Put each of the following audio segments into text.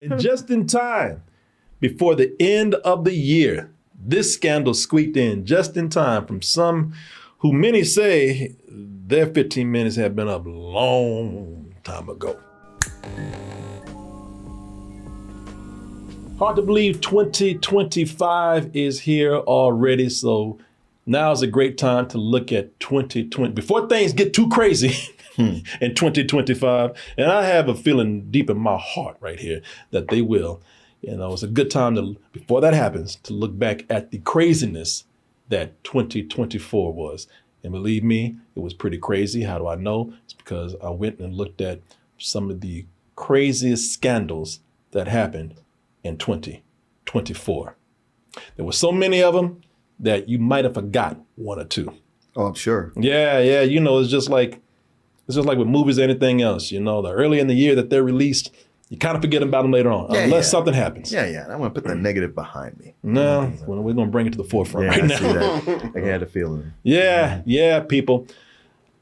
And just in time, before the end of the year, this scandal squeaked in just in time from some who many say their 15 minutes had been up a long time ago. Hard to believe 2025 is here already, so now is a great time to look at 2020 before things get too crazy in 2025. And I have a feeling deep in my heart right here that they will. You know, it's a good time to, before that happens, to look back at the craziness that 2024 was. And believe me, it was pretty crazy. How do I know? It's because I went and looked at some of the craziest scandals that happened in 2024. There were so many of them that you might have forgot one or two. Oh, I'm sure. Yeah. You know, it's just like with movies or anything else. You know, the early in the year that they're released, you kind of forget about them later on, unless something happens. Yeah. I want to put the negative behind me. No, we're going to bring it to the forefront right now. I see that. I had a feeling. Yeah, people.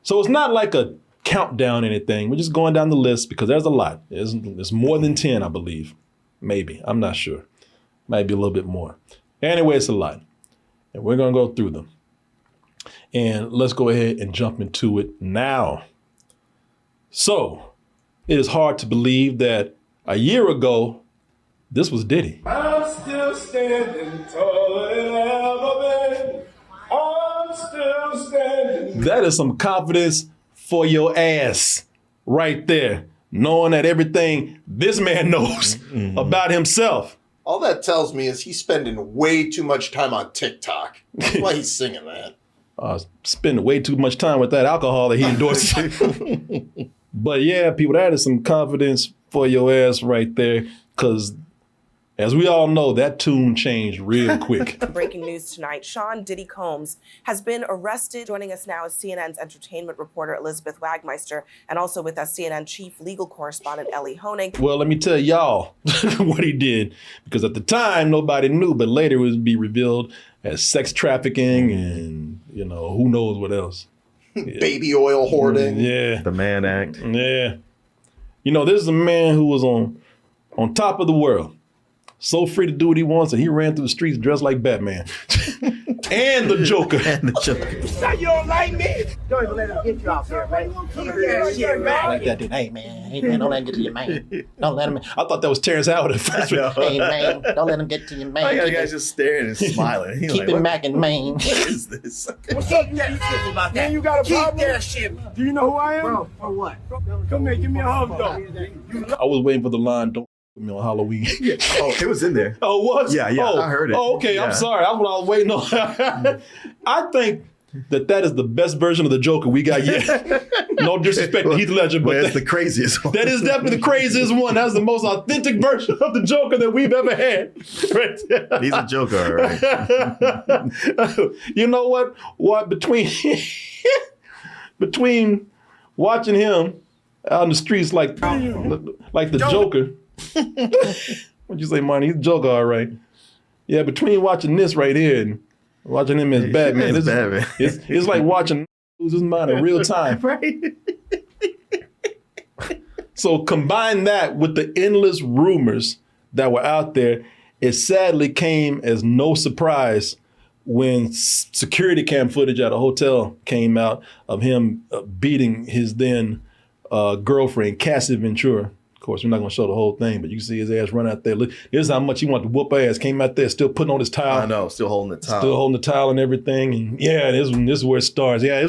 So it's not like a countdown or anything. We're just going down the list because there's a lot. There's more than 10, I believe. Maybe. I'm not sure. Might be a little bit more. Anyway, it's a lot. And we're going to go through them. And let's go ahead and jump into it now. So it is hard to believe that a year ago, this was Diddy. I'm still standing taller than I've ever been. I'm still standing. That is some confidence for your ass right there, knowing that everything this man knows about himself. All that tells me is he's spending way too much time on TikTok. That's why he's singing that. Spending way too much time with that alcohol that he endorses. But yeah, people, that is some confidence for your ass right there, because as we all know, that tune changed real quick. Breaking news tonight, Sean Diddy Combs has been arrested. Joining us now is CNN's entertainment reporter Elizabeth Wagmeister, and also with us CNN chief legal correspondent Ellie Honig. Well, let me tell y'all what he did, because at the time, nobody knew, but later it would be revealed as sex trafficking and, you know, who knows what else. Yeah. Baby oil hoarding. Yeah. The Mann Act. Yeah. You know, this is a man who was on top of the world. So free to do what he wants, and he ran through the streets dressed like Batman. And the Joker. Say you don't like me? Don't even let him get you out there, man. Keep that shit, man. Like that, dude. Hey, man, don't let him get to your man. Don't let him. I thought that was Terrence Howard at first. Hey, man, don't let him get to your man. The guy's just staring and smiling. He's Keep like, him back in Maine. What is this? What's up, you about that? Man, you got a problem? Keep that shit. Do you know who I am? Bro, for what? Come here, give me a hug, though. I was waiting for the line, don't put me on Halloween. Oh, it was in there. Oh, it was? Yeah, I heard it. Oh, okay, Yeah. I'm sorry. That's what I was waiting on. I think that is the best version of the Joker we got yet. No disrespect to Heath Ledger, but it's the craziest one. that is definitely the craziest one. That's the most authentic version of the Joker that we've ever had. Right? He's a Joker, all right. You know what? What between watching him out in the streets like the Joker. What'd you say, Monty? He's a Joker, all right. Yeah, between watching this right here and watching him as Batman, it's like watching lose his mind in real time. Right. So combine that with the endless rumors that were out there, it sadly came as no surprise when security cam footage at a hotel came out of him beating his then girlfriend, Cassie Ventura. Of course, we're not going to show the whole thing, but you can see his ass run out there. Here's how much he wanted to whoop ass. Came out there still putting on his towel. I know, still holding the towel. Still holding the towel and everything. And yeah, this is where it starts. Yeah,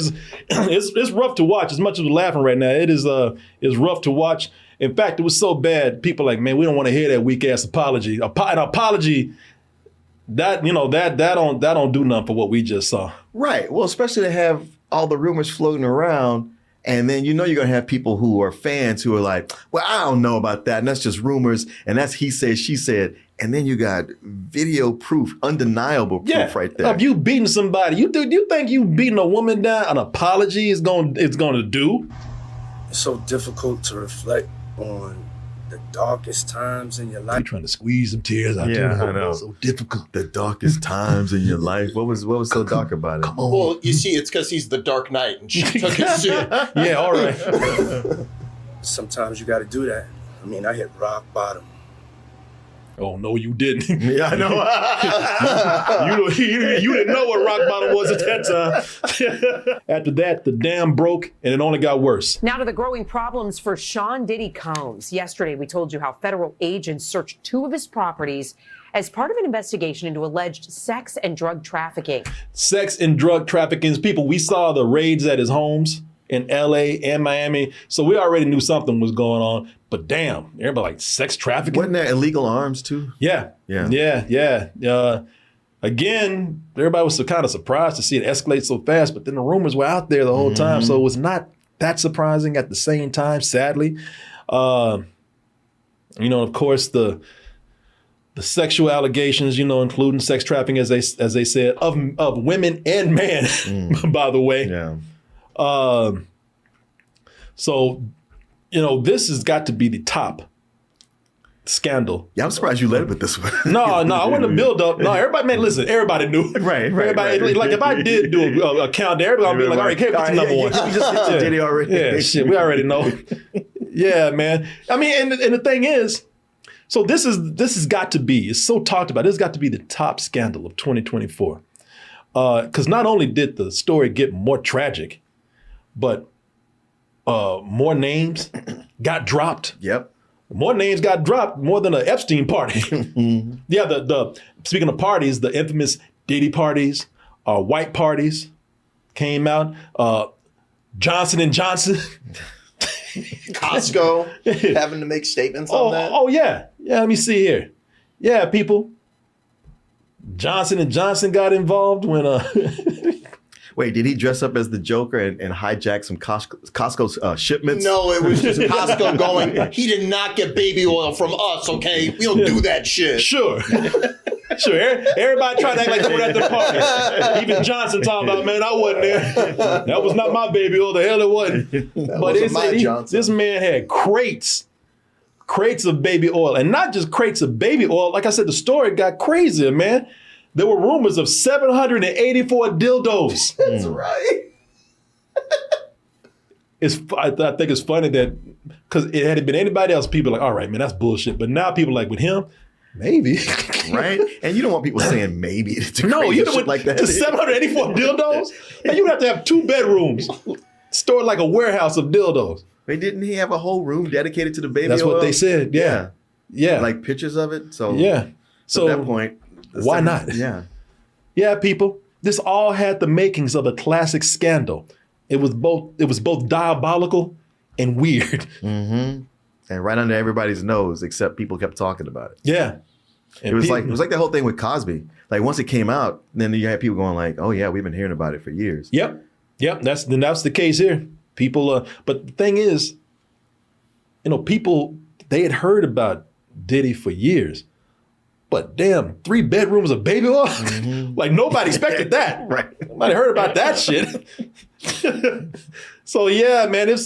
it's rough to watch. As much as we're laughing right now, it's rough to watch. In fact, it was so bad. People are like, man, we don't want to hear that weak ass apology. An apology that don't do nothing for what we just saw. Right. Well, especially to have all the rumors floating around. And then you're going to have people who are fans who are like, well, I don't know about that. And that's just rumors. And that's he said, she said. And then you got video proof, undeniable proof right there. Of you beating somebody. You think you beating a woman down, an apology is going to do? It's so difficult to reflect on the darkest times in your life. You're trying to squeeze some tears out. Yeah, there. I know. So difficult. The darkest times in your life. What was so dark about it? Come on. Well, you see, it's because he's the Dark Knight and she took his suit. Yeah, all right. Sometimes you got to do that. I mean, I hit rock bottom Oh, no, you didn't. Yeah, I know. you didn't know what rock bottom was at that time. After that, the dam broke and it only got worse. Now to the growing problems for Sean Diddy Combs. Yesterday, we told you how federal agents searched 2 of his properties as part of an investigation into alleged sex and drug trafficking. Sex and drug trafficking. People, we saw the raids at his homes in LA and Miami. So we already knew something was going on. But damn, everybody like sex trafficking. Wasn't there illegal arms too? Yeah. Again, everybody was kind of surprised to see it escalate so fast, but then the rumors were out there the whole time. So it was not that surprising at the same time, sadly. Of course, the sexual allegations, including sex trafficking, as they said, of women and men, by the way. Yeah. This has got to be the top scandal. Yeah, I'm surprised you led with this one. No, I wasn't a build up. No, everybody knew. Right. Everybody, like if I did do a countdown, everybody would be like, all right, can't get to number one. We just hit the Diddy already. Yeah, shit, we already know. Yeah, man. I mean, and the thing is, so this has got to be, it's so talked about, this has got to be the top scandal of 2024. Because not only did the story get more tragic, but more names got dropped. Yep. More names got dropped, more than an Epstein party. Yeah, the speaking of parties, the infamous Diddy parties, white parties came out. Johnson & Johnson. Costco having to make statements on that. Oh, yeah. Yeah, let me see here. Yeah, people. Johnson & Johnson got involved when... Wait, did he dress up as the Joker and hijack some Costco shipments? No, it was just Costco going, he did not get baby oil from us, okay? We don't do that shit. Sure. Everybody trying to act like they were at the party. Even Johnson talking about, man, I wasn't there. That was not my baby oil. The hell it wasn't. This man had crates of baby oil. And not just crates of baby oil. Like I said, the story got crazier, man. There were rumors of 784 dildos. That's right. I think it's funny that, because it had been anybody else, people are like, all right, man, that's bullshit. But now people are like, with him, maybe. Right? And you don't want people saying maybe. No, you don't want like that. To 784 dildos? And you would have to have 2 bedrooms. Stored like a warehouse of dildos. Wait, didn't he have a whole room dedicated to the baby That's oil? what they said, yeah. Like pictures of it? So yeah. So at that point, why not? Yeah. Yeah, people. This all had the makings of a classic scandal. It was both diabolical and weird. Mm-hmm. And right under everybody's nose, except people kept talking about it. Yeah. And it was like the whole thing with Cosby. Like once it came out, then you had people going like, "Oh yeah, we've been hearing about it for years." Yep. That's the case here. People. But the thing is, people, they had heard about Diddy for years. But damn, 3 bedrooms of baby oil? Like nobody expected that. Right. Nobody heard about that shit. So yeah, man, it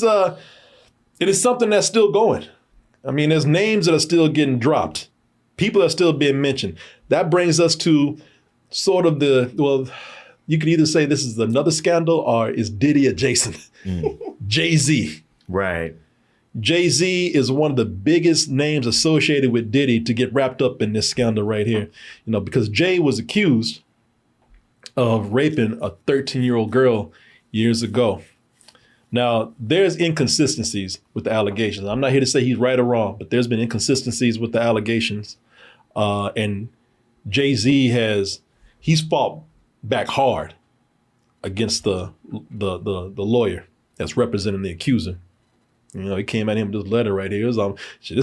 is something that's still going. I mean, there's names that are still getting dropped. People are still being mentioned. That brings us to sort of you could either say this is another scandal or is Diddy adjacent. Jay-Z. Right. Jay-Z is one of the biggest names associated with Diddy to get wrapped up in this scandal right here. Because Jay was accused of raping a 13-year-old girl years ago. Now, there's inconsistencies with the allegations. I'm not here to say he's right or wrong, but there's been inconsistencies with the allegations. And Jay-Z he's fought back hard against the lawyer that's representing the accuser. He came at him with this letter right here. It was,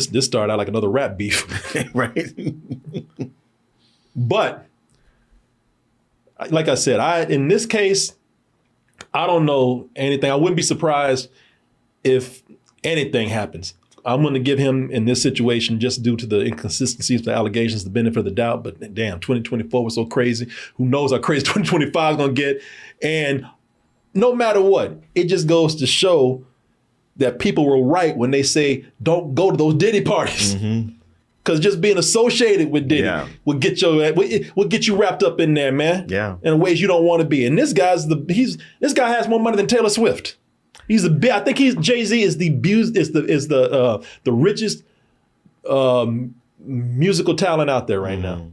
this started out like another rap beef. Right. But, like I said, in this case, I don't know anything. I wouldn't be surprised if anything happens. I'm going to give him, in this situation, just due to the inconsistencies, the allegations, the benefit of the doubt. But damn, 2024 was so crazy. Who knows how crazy 2025 is going to get. And no matter what, it just goes to show that people were right when they say, don't go to those Diddy parties. Because just being associated with Diddy will get you wrapped up in there, man. Yeah. In ways you don't want to be. And this guy has more money than Taylor Swift. Jay-Z is the richest musical talent out there right now.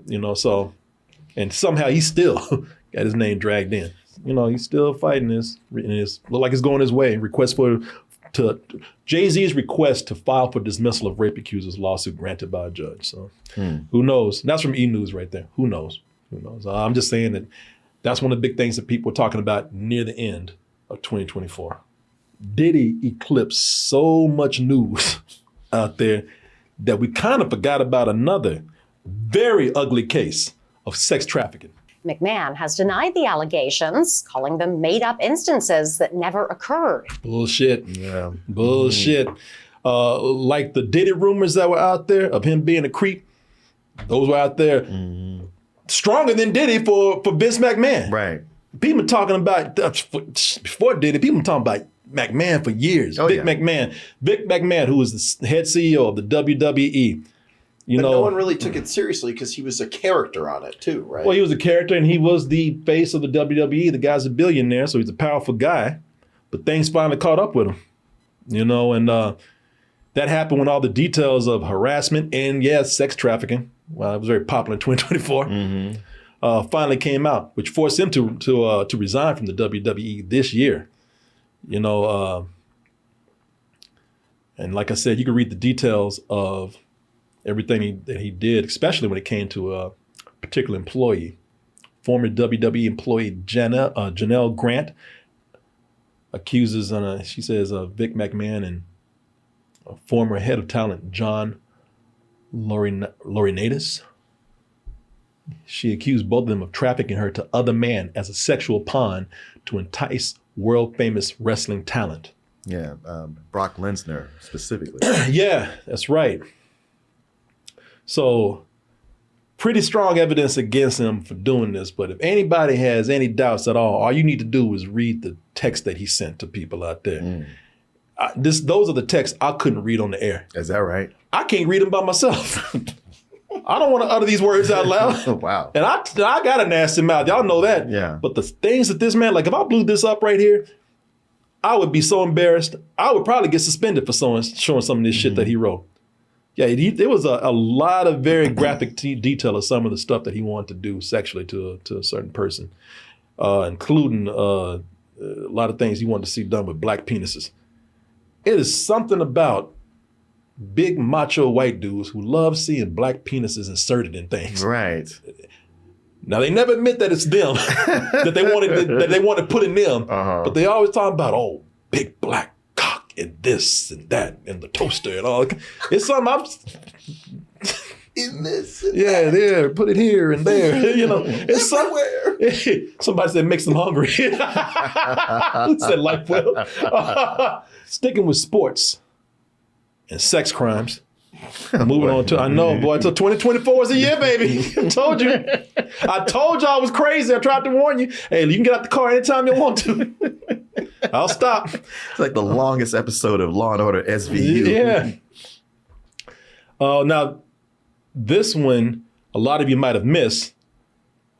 You know, so, and somehow he's still got his name dragged in. You know, he's still fighting this, and it's look like it's going his way. Jay-Z's request to file for dismissal of rape accusers lawsuit granted by a judge. So who knows? And that's from E! News right there. Who knows? Who knows? I'm just saying that that's one of the big things that people are talking about near the end of 2024. Diddy eclipsed so much news out there that we kind of forgot about another very ugly case of sex trafficking. McMahon has denied the allegations, calling them made-up instances that never occurred. Bullshit. Yeah. Bullshit. Like the Diddy rumors that were out there of him being a creep, those were out there stronger than Diddy for Vince McMahon. Right. People talking about, before Diddy, people talking about McMahon for years. Vic McMahon, who was the head CEO of the WWE. But no one really took it seriously because he was a character on it too, right? Well, he was a character and he was the face of the WWE. The guy's a billionaire, so he's a powerful guy. But things finally caught up with him, you know, and that happened when all the details of harassment and, sex trafficking, well, it was very popular in 2024, finally came out, which forced him to resign from the WWE this year. You know, and like I said, you can read the details of everything that he did, especially when it came to a particular employee. Former WWE employee Janelle Grant accuses, she says, Vic McMahon and former head of talent John Laurinaitis. She accused both of them of trafficking her to other men as a sexual pawn to entice world-famous wrestling talent. Yeah, Brock Lesnar specifically. Yeah, that's right. So pretty strong evidence against him for doing this. But if anybody has any doubts at all you need to do is read the text that he sent to people out there. Those are the texts I couldn't read on the air. Is that right? I can't read them by myself. I don't want to utter these words out loud. Wow. And I got a nasty mouth. Y'all know that. Yeah. But the things that this man, like if I blew this up right here, I would be so embarrassed. I would probably get suspended for showing some of this shit that he wrote. Yeah, there was a lot of very graphic detail of some of the stuff that he wanted to do sexually to a certain person, including a lot of things he wanted to see done with black penises. It is something about big macho white dudes who love seeing black penises inserted in things. Right. Now they never admit that it's them that they want to put in them, but they always talk about big black cock and this and that and the toaster and all. It's something I'm in this. There, put it here and there. You know, it's somewhere. Somebody said makes them hungry. Who said life well? Sticking with sports and sex crimes. Moving on to, I know, boy, until 2024 is a year, baby. I told you. I told you I was crazy. I tried to warn you. Hey, you can get out the car anytime you want to. I'll stop. It's like the longest episode of Law & Order SVU. Yeah. Now, this one, a lot of you might have missed,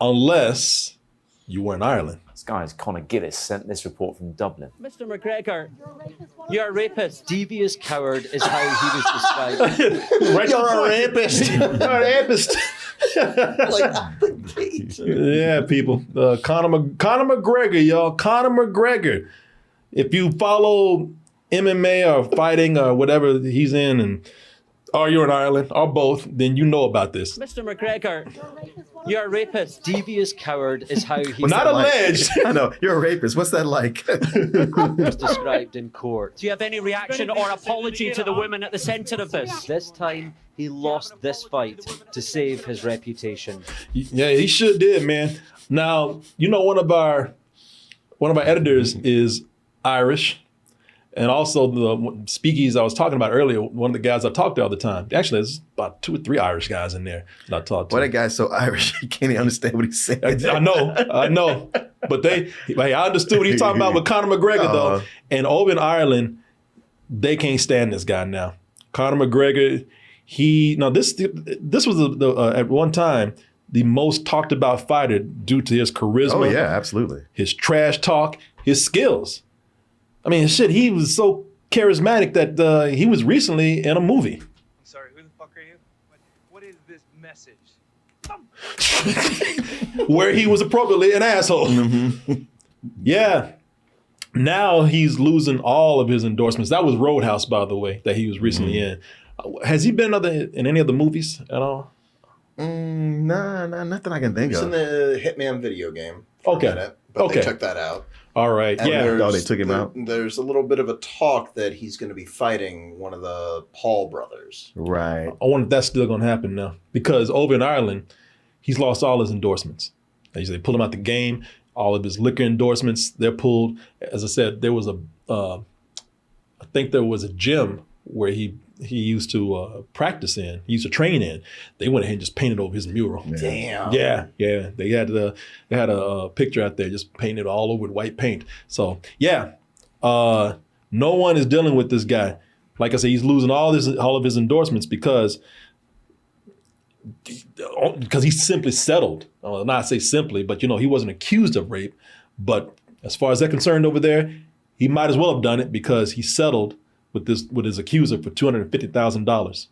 unless you were in Ireland. This guy is Conor Gillis, sent this report from Dublin. Mr. McGregor, you're a rapist. Devious coward is how he was described. Right, you're a rapist. You're a rapist. Yeah, people. Conor McGregor, y'all. Conor McGregor. If you follow MMA or fighting or whatever he's in, or you're in Ireland, or both, then you know about this. Mr. McGregor, you're a rapist. Devious coward is how he... Well, not alleged. I know, you're a rapist. What's that like? was described in court. Do you have any reaction or apology to the women at the centre of this? This time, he lost this fight to save his reputation. Yeah, he sure did, man. Now, you know, one of our editors is Irish. And also the speakies I was talking about earlier, one of the guys I talk to all the time. Actually, there's about 2 or 3 Irish guys in there that I talk to. Why that guy's so Irish, he can't even understand what he's saying. I know. But I understood what he's talking about with Conor McGregor, though. And over in Ireland, they can't stand this guy now. Conor McGregor, this was at one time the most talked about fighter due to his charisma. Oh, yeah, absolutely. His trash talk, his skills. I mean, shit, he was so charismatic that he was recently in a movie. Sorry, who the fuck are you? What is this message? Where he was appropriately an asshole. Yeah. Now he's losing all of his endorsements. That was Roadhouse, by the way, that he was recently in. Has he been in any other movies at all? Nah, nothing I can think He's of. in the Hitman video game for a minute, but they took that out. All right. And yeah. Oh, they took him out? There's a little bit of a talk that he's going to be fighting one of the Paul brothers. Right. I wonder if that's still going to happen now. Because over in Ireland, he's lost all his endorsements. They pull him out the game. All of his liquor endorsements, they're pulled. As I said, there was I think there was a gym where he used to practice in. He used to train in. They went ahead and just painted over his mural. Damn. Yeah. They had a picture out there just painted all over with white paint. So yeah, no one is dealing with this guy. Like I said, he's losing all of his endorsements because he simply settled. Well, not say simply, but he wasn't accused of rape. But as far as they're concerned over there, he might as well have done it because he settled with his accuser for $250,000.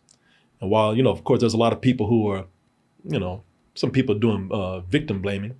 And while, of course, there's a lot of people who are, some people doing victim blaming,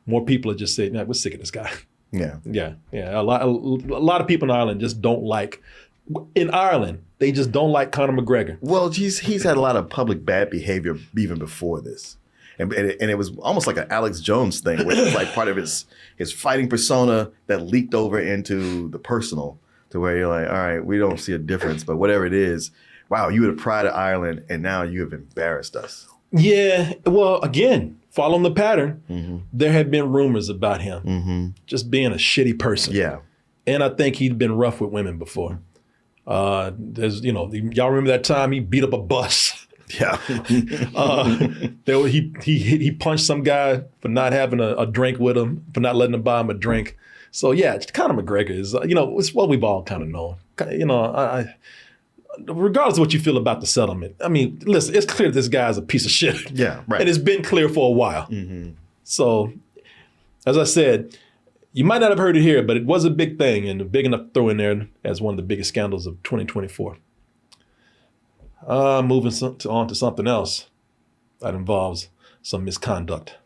more people are just saying, we're sick of this guy. Yeah. Yeah. A lot of people in Ireland just don't like, they just don't like Conor McGregor. Well, he's had a lot of public bad behavior even before this. And it was almost like an Alex Jones thing where it was like part of his fighting persona that leaked over into the personal to where you're like, all right, we don't see a difference, but whatever it is, wow, you were the pride of Ireland and now you have embarrassed us. Yeah, well, again, following the pattern, there had been rumors about him just being a shitty person. Yeah. And I think he'd been rough with women before. Y'all remember that time he beat up a bus? Yeah. He punched some guy for not having a drink with him, for not letting him buy him a drink. So yeah, Conor McGregor is, it's what we've all kind of known. Regardless of what you feel about the settlement, I mean, listen, it's clear this guy's a piece of shit. Yeah, right. And it's been clear for a while. So, as I said, you might not have heard it here, but it was a big thing and big enough to throw in there as one of the biggest scandals of 2024. Moving on to something else that involves some misconduct,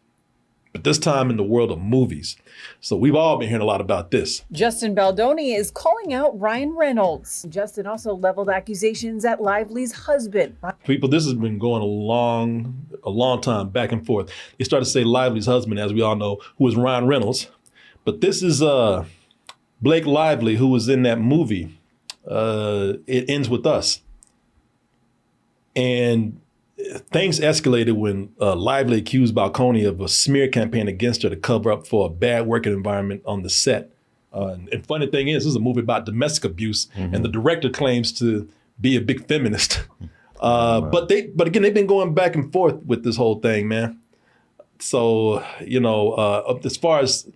but this time in the world of movies. So we've all been hearing a lot about this. Justin Baldoni is calling out Ryan Reynolds. Justin also leveled accusations at Lively's husband. People, this has been going a long time back and forth. They started to say Lively's husband, as we all know, who is Ryan Reynolds. But this is Blake Lively, who was in that movie, It Ends With Us. And things escalated when Lively accused Balcony of a smear campaign against her to cover up for a bad working environment on the set. And funny thing is, this is a movie about domestic abuse, and the director claims to be a big feminist. But again, they've been going back and forth with this whole thing, man. So, as far as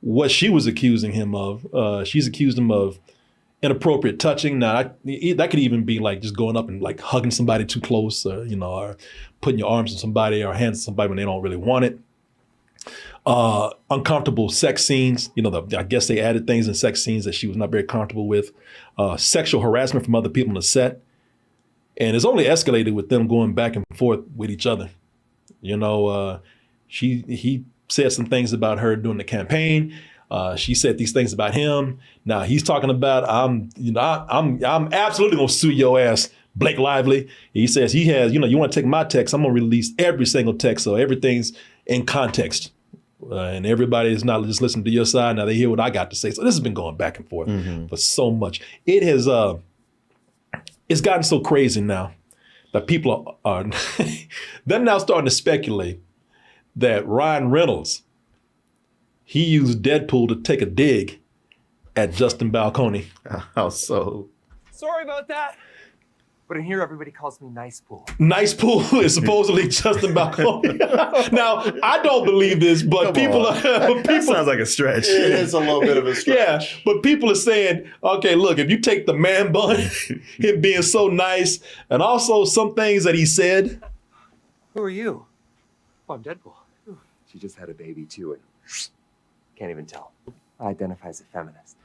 what she was accusing him of, she's accused him of inappropriate touching. Now, that could even be like just going up and like hugging somebody too close, or putting your arms on somebody or hands on somebody when they don't really want it. Uncomfortable sex scenes. I guess they added things in sex scenes that she was not very comfortable with. Sexual harassment from other people on the set. And it's only escalated with them going back and forth with each other. He said some things about her during the campaign. She said these things about him. Now he's talking about, I'm absolutely gonna sue your ass, Blake Lively. He says he has, you want to take my text, I'm gonna release every single text, so everything's in context. And everybody is not just listening to your side. Now they hear what I got to say. So this has been going back and forth for so much. It has, it's gotten so crazy now that people are they're now starting to speculate that Ryan Reynolds, he used Deadpool to take a dig at Justin Balcony. How so? Sorry about that. But in here, everybody calls me Nice Pool. Nice Pool is supposedly Justin Balcony. Now, I don't believe this, but That sounds like a stretch. It is a little bit of a stretch. Yeah, but people are saying, okay, look, if you take the man bun, him being so nice, and also some things that he said. Who are you? Oh, I'm Deadpool. She just had a baby too, and can't even tell. I identify as a feminist.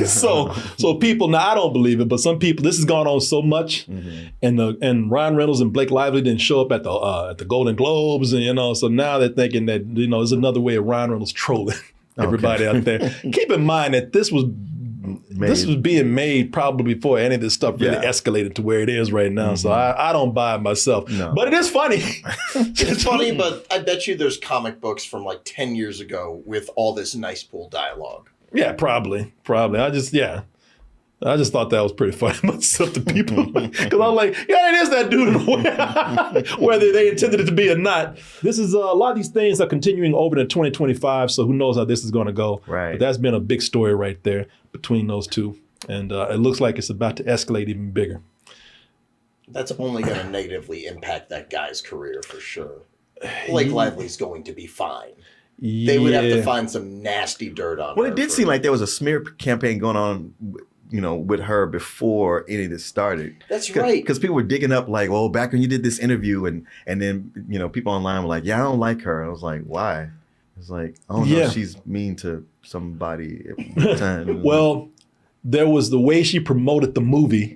so people, now I don't believe it, but some people, this has gone on so much, and Ryan Reynolds and Blake Lively didn't show up at the Golden Globes, and so now they're thinking that there's another way of Ryan Reynolds trolling everybody out there. Keep in mind that this was being made probably before any of this stuff really escalated to where it is right now. So I don't buy it myself. No. But it is funny. It's funny, but I bet you there's comic books from like 10 years ago with all this nice pool dialogue. Yeah, probably. I just thought that was pretty funny myself to people. Because I was like, yeah, it is that dude, whether they intended it to be or not. This is a lot of these things are continuing over to 2025, so who knows how this is going to go. Right. But that's been a big story right there between those two. And it looks like it's about to escalate even bigger. That's only going to negatively impact that guy's career for sure. Blake Lively's going to be fine. They would have to find some nasty dirt on her. Well, it did seem like there was a smear campaign going on, with her before any of this started. That's right. Because people were digging up like, well, back when you did this interview, and then people online were like, yeah, I don't like her. I was like, why? It's like, I don't know if she's mean to somebody at the time. Well, there was the way she promoted the movie,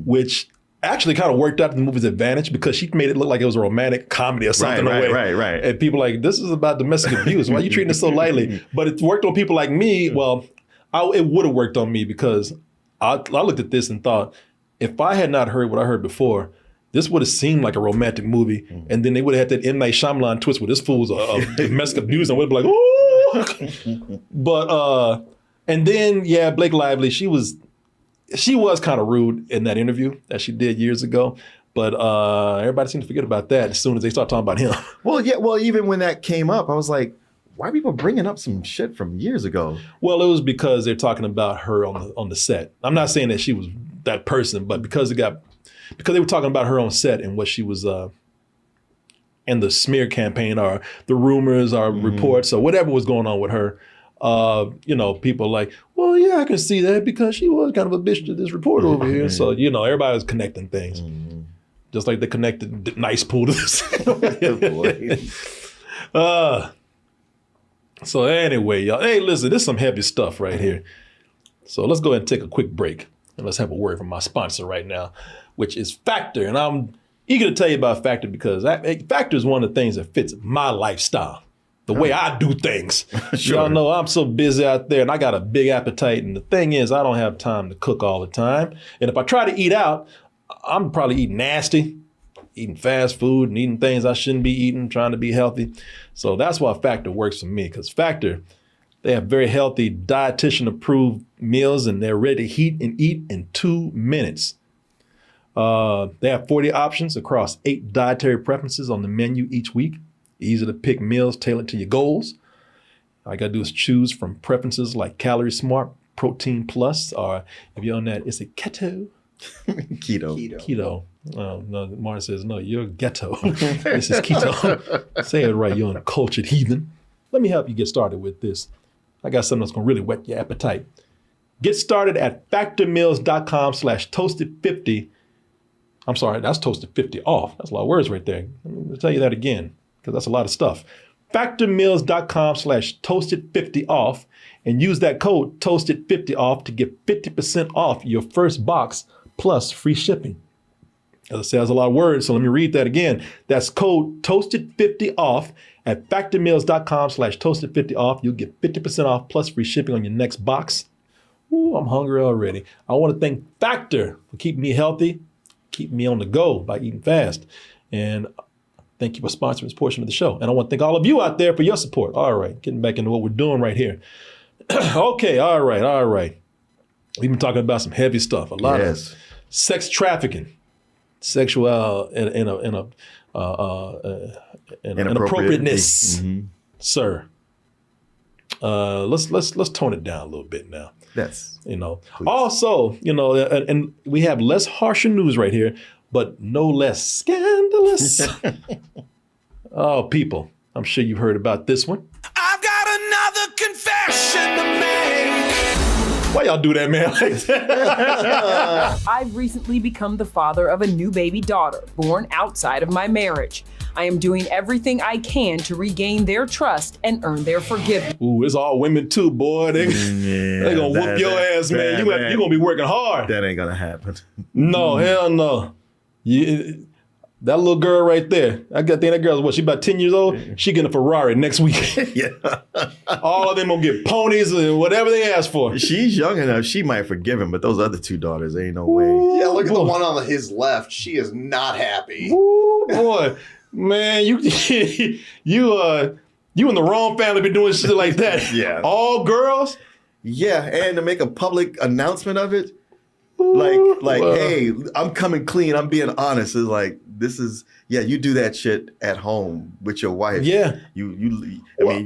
which actually kind of worked out to the movie's advantage because she made it look like it was a romantic comedy or something. Right. And people like, this is about domestic abuse. Why are you treating it so lightly? But it worked on people like me. Well, it would have worked on me because I looked at this and thought, if I had not heard what I heard before, this would have seemed like a romantic movie. And then they would have had that M. Night Shyamalan twist where this fool's a domestic abuse and would be like, ooh. But, and then, Blake Lively, she was kind of rude in that interview that she did years ago. But everybody seemed to forget about that as soon as they start talking about him. Well, even when that came up, I was like, why are people bringing up some shit from years ago? Well, it was because they're talking about her on the set. I'm not saying that she was that person, but because they were talking about her on set and what she was in the smear campaign or the rumors or reports or whatever was going on with her. People like, well, yeah, I can see that because she was kind of a bitch to this reporter over here. So, everybody was connecting things. Just like they connected Nice Pool to this. So anyway, y'all, hey, listen, this is some heavy stuff right here. So let's go ahead and take a quick break and let's have a word from my sponsor right now, which is Factor. And I'm eager to tell you about Factor because Factor is one of the things that fits my lifestyle, the way I do things. Sure. Y'all know I'm so busy out there and I got a big appetite. And the thing is, I don't have time to cook all the time. And if I try to eat out, I'm probably eating nasty, eating fast food and eating things I shouldn't be eating, trying to be healthy. So that's why Factor works for me, because Factor, they have very healthy, dietitian-approved meals, and they're ready to heat and eat in 2 minutes. They have 40 options across 8 dietary preferences on the menu each week. Easy to pick meals tailored to your goals. All you got to do is choose from preferences like Calorie Smart, Protein Plus, or if you're on that, is it keto? Keto. Oh, no, Martin says, no, you're ghetto. This is keto. Say it right, you're an uncultured heathen. Let me help you get started with this. I got something that's going to really whet your appetite. Get started at factormeals.com/toasted50. I'm sorry, that's toasted50 off. That's a lot of words right there. Let me tell you that again, because that's a lot of stuff. Factormeals.com/toasted50 off and use that code toasted50 off to get 50% off your first box plus free shipping. As I say, that's a lot of words, so let me read that again. That's code toasted50 off at factormeals.com/toasted50 off. You'll get 50% off plus free shipping on your next box. Ooh, I'm hungry already. I want to thank Factor for keeping me healthy, keeping me on the go by eating fast. And thank you for sponsoring this portion of the show. And I want to thank all of you out there for your support. All right, getting back into what we're doing right here. Okay, all right. We've been talking about some heavy stuff. A lot of sex trafficking, sexual inappropriateness, sir. Let's tone it down a little bit now. Yes. Please. Also, and we have less harsher news right here, but no less scandalous. Oh, people, I'm sure you've heard about this one. I've got another confession to make. Why y'all do that, man? I've recently become the father of a new baby daughter born outside of my marriage. I am doing everything I can to regain their trust and earn their forgiveness. Ooh, it's all women too, boy. They gonna whoop your ass, man. You're gonna be working hard. That ain't gonna happen. No, hell no. That little girl right there, I think that girl's what, she about 10 years old? She getting a Ferrari next week. Yeah. All of them gonna get ponies and whatever they ask for. She's young enough, she might forgive him, but those other two daughters, ain't no way. Yeah, look at the one on his left. She is not happy. Ooh, boy, man, you in the wrong family be doing shit like that. Yeah. All girls? Yeah, and to make a public announcement of it, hey, I'm coming clean, I'm being honest. It's like, you do that shit at home with your wife. Yeah. You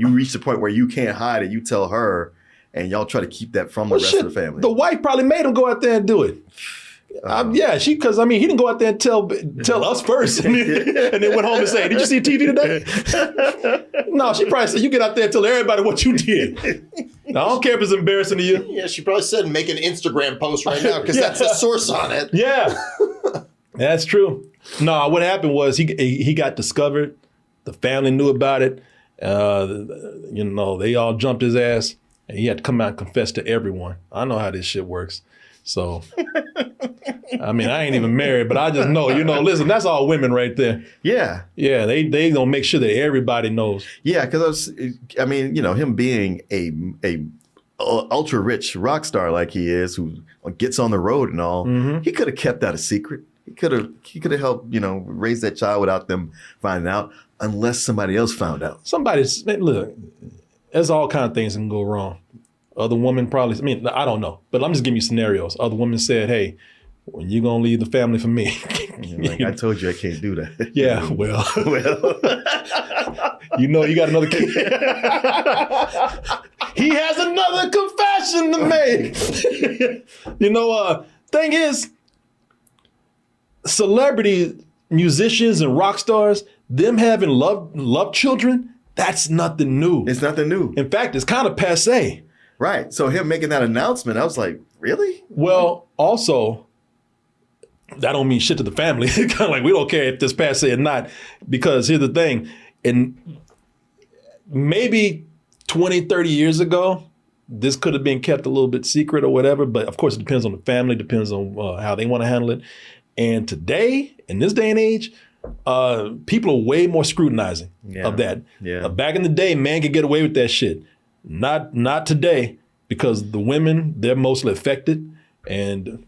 reach the point where you can't hide it. You tell her, and y'all try to keep that from the rest of the family. The wife probably made him go out there and do it. Because he didn't go out there and tell us first, and then went home and say, "Did you see TV today?" No, she probably said, "You get out there and tell everybody what you did." Now, I don't care if it's embarrassing to you. Yeah, she probably said, "Make an Instagram post right now," because that's the source on it. Yeah, that's true. No, what happened was he got discovered. The family knew about it. They all jumped his ass, and he had to come out and confess to everyone. I know how this shit works. So, I ain't even married, but I just know, listen, that's all women right there. Yeah. Yeah, they gonna make sure that everybody knows. Yeah, because him being a ultra rich rock star like he is, who gets on the road and all, he could have kept that a secret. He could have helped, raise that child without them finding out, unless somebody else found out. Look, there's all kind of things that can go wrong. Other women probably, I don't know, but I'm just giving you scenarios. Other women said, "Hey, when you gonna leave the family for me?" I told you I can't do that. Yeah, well, you got another kid. He has another confession to make. Thing is, celebrity musicians and rock stars, them having love children, that's nothing new. It's nothing new. In fact, it's kind of passé. Right. So him making that announcement, I was like, really? Well, also, that don't mean shit to the family. Kind of like, we don't care if this passé or not, because here's the thing. And maybe 20, 30 years ago, this could have been kept a little bit secret or whatever, but of course it depends on the family, depends on how they want to handle it. And today, in this day and age, people are way more scrutinizing of that. Yeah. Back in the day, man could get away with that shit. Not today, because the women, they're mostly affected. And,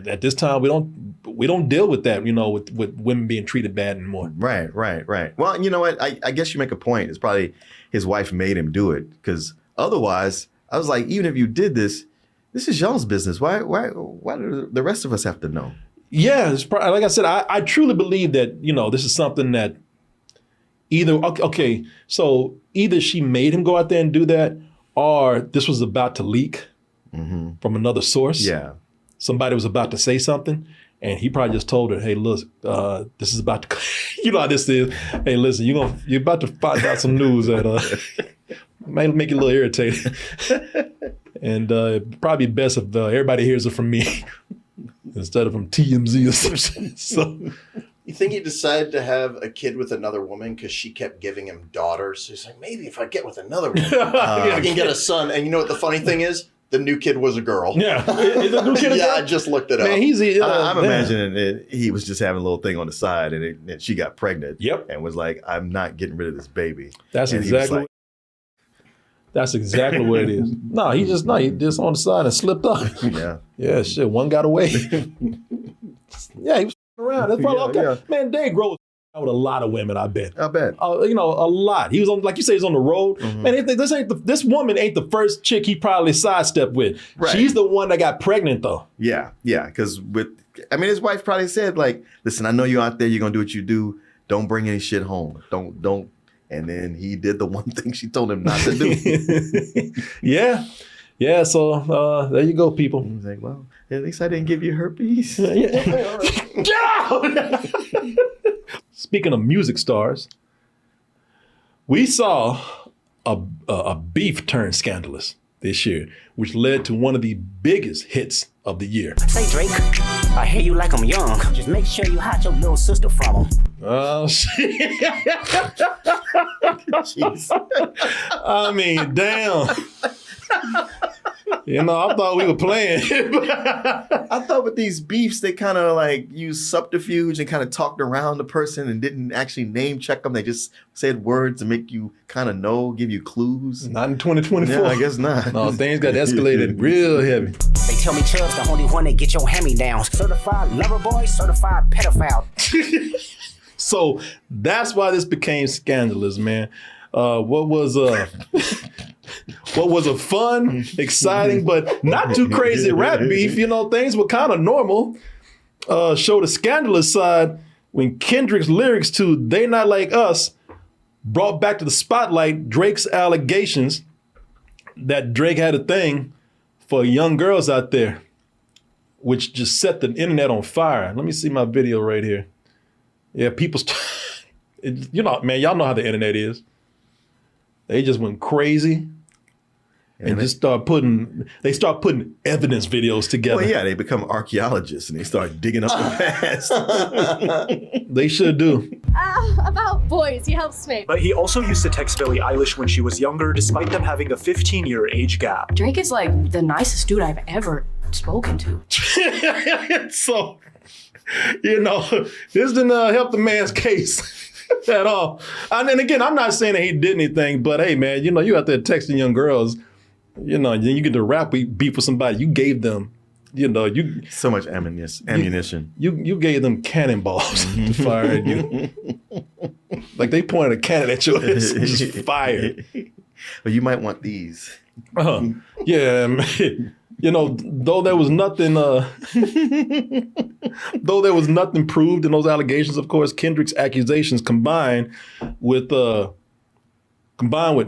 at this time, we don't deal with that, with women being treated bad anymore. Right. Well, you know what? I guess you make a point. It's probably his wife made him do it, because otherwise, I was like, even if you did this is y'all's business. Why do the rest of us have to know? Yeah, like I said, I truly believe that, this is something that so either she made him go out there and do that, or this was about to leak from another source. Yeah. Somebody was about to say something, and he probably just told her, "Hey, look, this is about to," you know how this is. "Hey, listen, you're about to find out some news that might make you a little irritated, and probably best if everybody hears it from me instead of from TMZ or something." So. You think he decided to have a kid with another woman because she kept giving him daughters? He's like, maybe if I get with another woman, I can get a son. And you know what the funny thing is? The new kid was a girl. Yeah. Is the new kid a girl? I just looked it up. Man, I'm imagining that he was just having a little thing on the side, and she got pregnant. Yep. And was like, "I'm not getting rid of this baby." That's exactly what it is. No, he just on the side and slipped up. Yeah. Yeah, shit. One got away. Yeah, he was around. That's probably okay. Yeah. Man, Dave Grohl was with a lot of women, I bet. I bet. A lot. He was on, like you say, he's on the road. Man, this woman ain't the first chick he probably sidestepped with. Right. She's the one that got pregnant, though. Yeah, because his wife probably said, like, "Listen, I know you're out there, you're gonna do what you do. Don't bring any shit home. Don't." And then he did the one thing she told him not to do. Yeah. So there you go, people. He's like, "Well, at least I didn't give you herpes." Get out! Speaking of music stars, we saw a beef turn scandalous this year, which led to one of the biggest hits of the year. Say Drake. I hear you like I'm young. Just make sure you hide your little sister from him. Oh, shit. I mean, damn. You know, I thought we were playing. I thought with these beefs, they kind of like used subterfuge and kind of talked around the person and didn't actually name check them. They just said words to make you kind of know, give you clues. Not in 2024. Yeah, I guess not. No, things got escalated real heavy. They tell me Chubb's the only one that get your hand-me-downs. Certified lover boy, certified pedophile. So that's why this became scandalous, man. What was a fun, exciting, but not too crazy rap beef, you know, things were kind of normal. Showed a scandalous side when Kendrick's lyrics to They Not Like Us brought back to the spotlight Drake's allegations that Drake had a thing for young girls out there, which just set the internet on fire. Let me see my video right here. Yeah, you know, man, y'all know how the internet is. They just went crazy and just start putting evidence videos together. Well, yeah, they become archaeologists and they start digging up the past. They should do. About boys, he helps me. But he also used to text Billie Eilish when she was younger, despite them having a 15-year age gap. Drake is like the nicest dude I've ever spoken to. So, you know, this didn't help the man's case at all. And again, I'm not saying that he did anything, but hey, man, you know, you out there texting young girls, you know, then you get to rap beef with somebody. You gave them, you know, so much ammunition. You gave them cannonballs to fire at you. Like they pointed a cannon at you and just fired. Well, you might want these. Yeah, man. You know, though there was nothing proved in those allegations, of course, Kendrick's accusations combined with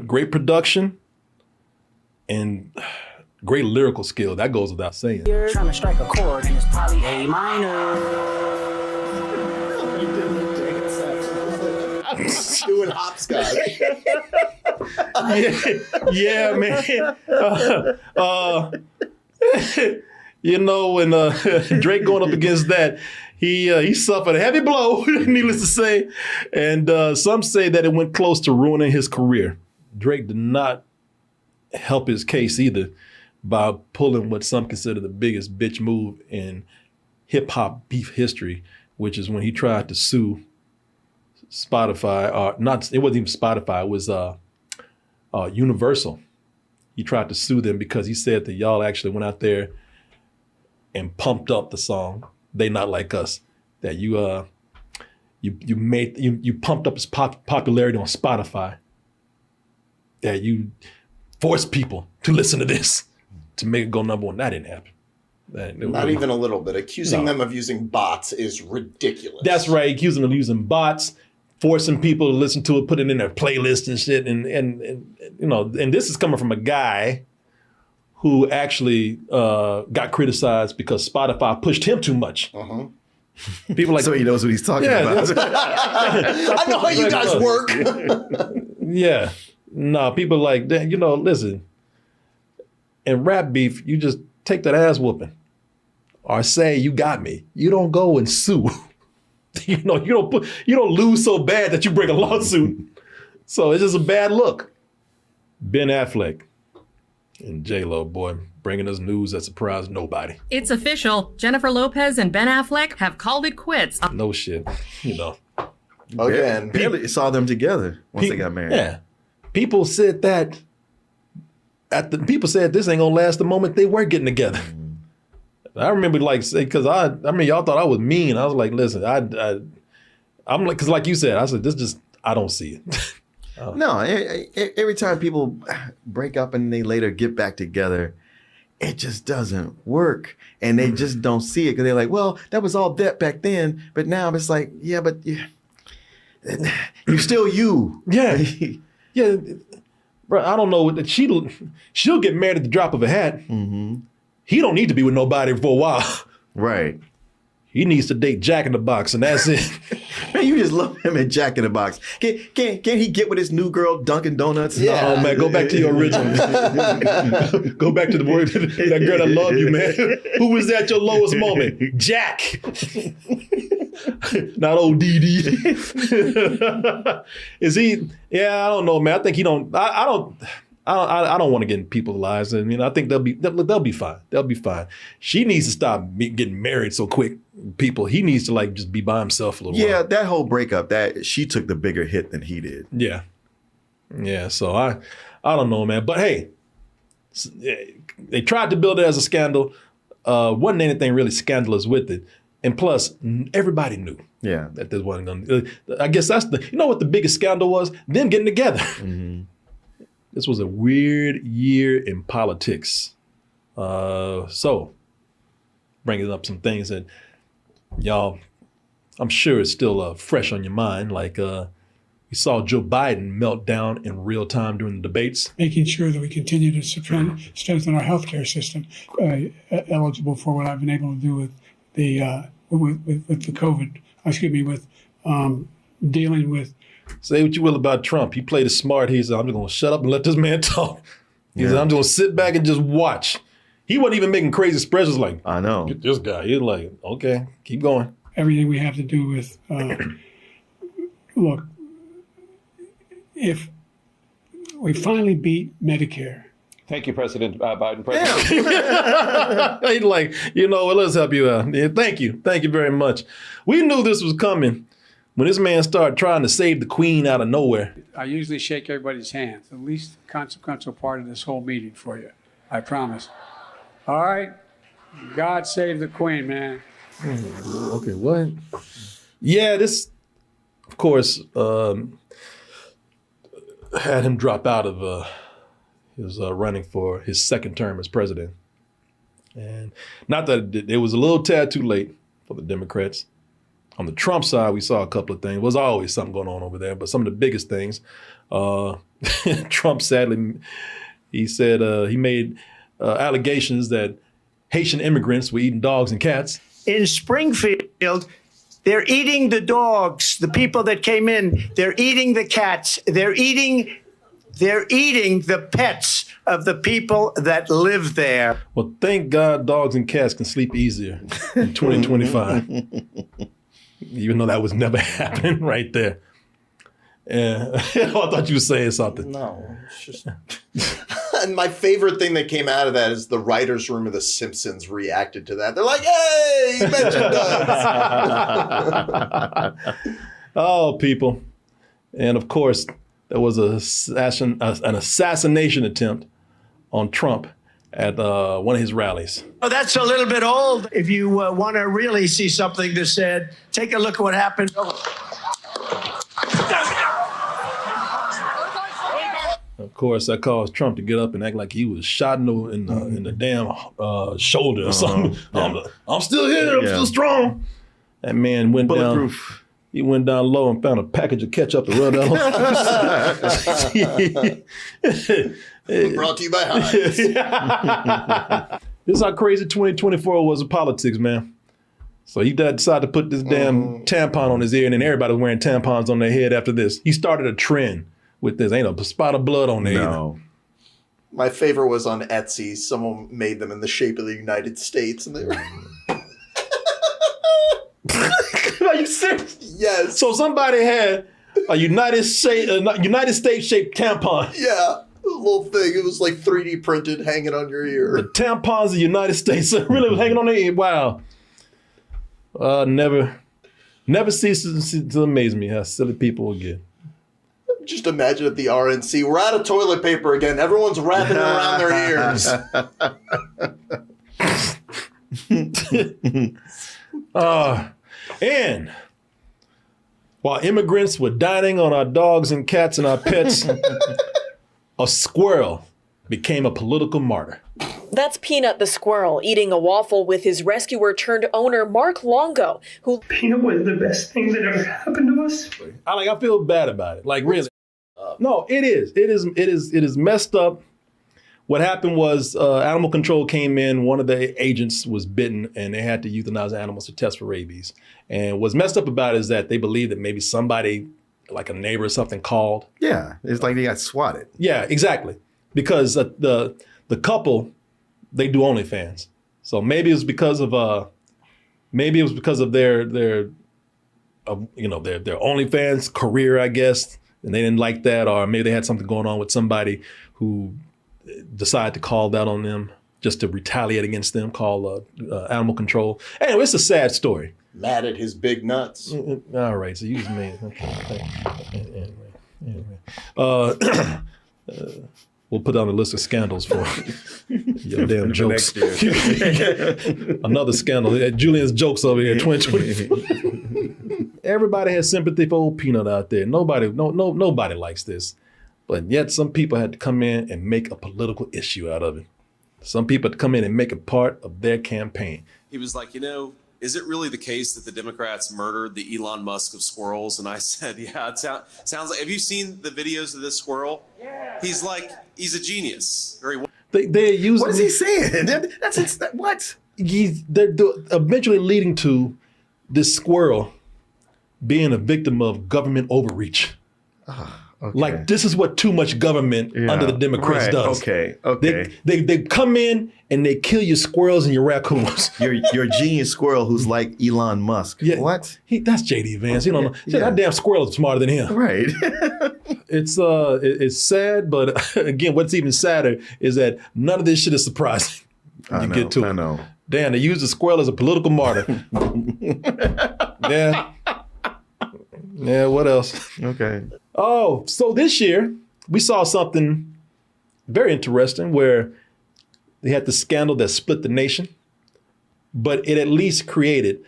great production and great lyrical skill. That goes without saying. You're trying to strike a chord and it's probably A minor. Doing hopscotch. Yeah, man. You know, when Drake going up against that, he suffered a heavy blow, needless to say. And some say that it went close to ruining his career. Drake did not help his case either by pulling what some consider the biggest bitch move in hip hop beef history, which is when he tried to sue Spotify, it wasn't even Spotify, it was Universal. He tried to sue them because he said that y'all actually went out there and pumped up the song They Not Like Us, that you pumped up his popularity on Spotify, that you forced people to listen to this to make it go number one. That didn't happen. Not even a little bit. Accusing them of using bots is ridiculous. That's right. Accusing them of using bots, forcing people to listen to it, put it in their playlist and shit. And you know, and this is coming from a guy who actually got criticized because Spotify pushed him too much. People like, so he knows what he's talking about. I know how you guys work. Yeah. No, people like that. You know, listen, in rap beef, you just take that ass whooping or say you got me. You don't go and sue. You know, you don't lose so bad that you bring a lawsuit. So it's just a bad look. Ben Affleck and JLo, boy, bringing us news that surprised nobody. It's official. Jennifer Lopez and Ben Affleck have called it quits. No shit, you know. Again, barely saw them together once they got married. Yeah, people said that. People said this ain't gonna last the moment they were getting together. I remember because I mean y'all thought I was mean. I was like, listen, I'm like, because like you said, I said this just I don't see it. No, every time people break up and they later get back together, it just doesn't work. And they just don't see it because they're like, well, that was all that back then. But now it's like, yeah, but you're still you. Yeah. Yeah. Bro, I don't know. She'll get married at the drop of a hat. Mm-hmm. He don't need to be with nobody for a while. Right. He needs to date Jack in the Box, and that's it. Man, you just love him in Jack in the Box. Can't he get with his new girl Dunkin' Donuts? Yeah. Oh man, go back to your original. Go back to the word that girl that loved you, man. Who was at your lowest moment? Jack. Not old DD. Is he? Yeah, I don't know, man. I think he don't. I don't want to get in people's lives. I mean, I think they'll be fine. They'll be fine. She needs to stop getting married so quick. People, he needs to like just be by himself a little while. Yeah, that whole breakup, that she took the bigger hit than he did. Yeah. So I don't know, man. But hey, they tried to build it as a scandal. Wasn't anything really scandalous with it. And plus, everybody knew that this wasn't going to. I guess that's you know what the biggest scandal was? Them getting together. Mm-hmm. This was a weird year in politics. So, bringing up some things that y'all, I'm sure it's still fresh on your mind. Like we saw Joe Biden melt down in real time during the debates. Making sure that we continue to strengthen our healthcare system, eligible for what I've been able to do with the COVID. With dealing with. Say what you will about Trump. He played it smart. He said, I'm just going to shut up and let this man talk. He said, I'm just going to sit back and just watch. He wasn't even making crazy expressions like, I know. Get this guy. He was like, okay, keep going. Everything we have to do with, look, if we finally beat Medicare. Thank you, President Biden. He's like, well, let's help you out. Yeah, thank you. Thank you very much. We knew this was coming. When this man started trying to save the queen out of nowhere. I usually shake everybody's hands, the least consequential part of this whole meeting for you. I promise. All right? God save the queen, man. Okay, what? Yeah, this, of course, had him drop out of his running for his second term as president. And not that it was a little tad too late for the Democrats. On the Trump side, we saw a couple of things. There was always something going on over there, but some of the biggest things, Trump sadly, he said he made allegations that Haitian immigrants were eating dogs and cats. In Springfield, they're eating the dogs, the people that came in. They're eating the cats. They're eating the pets of the people that live there. Well, thank God dogs and cats can sleep easier in 2025. Even though that was never happening right there. Yeah. I thought you were saying something. No, it's just... And my favorite thing that came out of that is the writer's room of The Simpsons reacted to that. They're like, hey, you mentioned us. Oh, people. And of course, there was an assassination attempt on Trump at one of his rallies. Oh, that's a little bit old. If you want to really see something that's said, take a look at what happened. Of course, that caused Trump to get up and act like he was shot in the damn shoulder or something. I'm still here. I'm still strong. That man went bulletproof. Down. He went down low and found a package of ketchup to run down. Brought to you by Heinz. This is how crazy 2024 was in politics, man. So he decided to put this damn tampon on his ear, and then everybody was wearing tampons on their head after this. He started a trend with this. Ain't a spot of blood on there. No. My favorite was on Etsy. Someone made them in the shape of the United States, and they were... Are you serious? Yes. So somebody had a United States shaped tampon. Yeah. A little thing. It was like 3D printed hanging on your ear. The tampons of the United States really was hanging on their ear. Wow. Never ceases to amaze me how silly people will get. Just imagine at the RNC, we're out of toilet paper again. Everyone's wrapping it around their ears. And while immigrants were dining on our dogs and cats and our pets, a squirrel became a political martyr. That's Peanut the squirrel eating a waffle with his rescuer turned owner Mark Longo, who Peanut was the best thing that ever happened to us. I feel bad about it. Like really. No, it is. It is messed up what happened was animal control came in. One of the agents was bitten, and they had to euthanize animals to test for rabies. And what's messed up about it is that they believe that maybe somebody, like a neighbor or something, called. Yeah, it's like they got swatted. Yeah, exactly. Because the couple, they do OnlyFans, so maybe it was because of their OnlyFans career, I guess, and they didn't like that, or maybe they had something going on with somebody who decided to call that on them just to retaliate against them, call animal control. Anyway, it's a sad story. Mad at his big nuts. All right, so you just made okay. Anyway. We'll put on a list of scandals for your damn jokes. Another scandal. Julian's jokes over here, 2020. Everybody has sympathy for old Peanut out there. Nobody likes this. But yet some people had to come in and make a political issue out of it. Some people had to come in and make it part of their campaign. He was like, is it really the case that the Democrats murdered the Elon Musk of squirrels? And I said, yeah, it sounds like, have you seen the videos of this squirrel? Yeah. He's a genius. They're using. What is he saying? That's what? They're eventually leading to this squirrel being a victim of government overreach. Okay. Like, this is what too much government under the Democrats does. Okay. They come in and they kill your squirrels and your raccoons. Your genius squirrel who's like Elon Musk. Yeah. What? That's JD Vance. You don't know. That damn squirrel is smarter than him. Right. It's sad, but again, what's even sadder is that none of this shit is surprising. I know. Damn, they use the squirrel as a political martyr. Yeah. Yeah, what else? Okay. Oh, so this year we saw something very interesting where they had the scandal that split the nation, but it at least created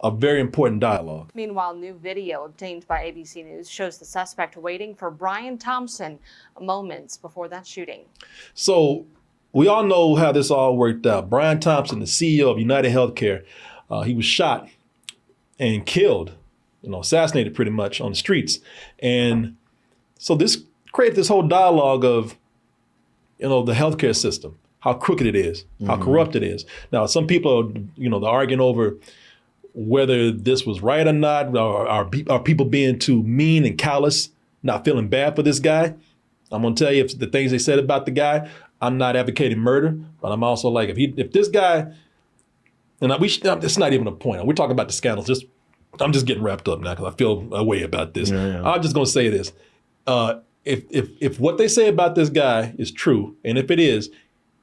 a very important dialogue. Meanwhile, new video obtained by ABC News shows the suspect waiting for Brian Thompson moments before that shooting. So we all know how this all worked out. Brian Thompson, the CEO of United Healthcare, he was shot and killed, assassinated pretty much on the streets. And so this created this whole dialogue of, the healthcare system, how crooked it is, how corrupt it is. Now, some people are, they're arguing over whether this was right or not, or are people being too mean and callous, not feeling bad for this guy. I'm gonna tell you, if the things they said about the guy, I'm not advocating murder, but I'm also like, if this guy, and it's not even a point. We're talking about the scandals. I'm just getting wrapped up now because I feel a way about this. Yeah. I'm just gonna say this: if what they say about this guy is true, and if it is,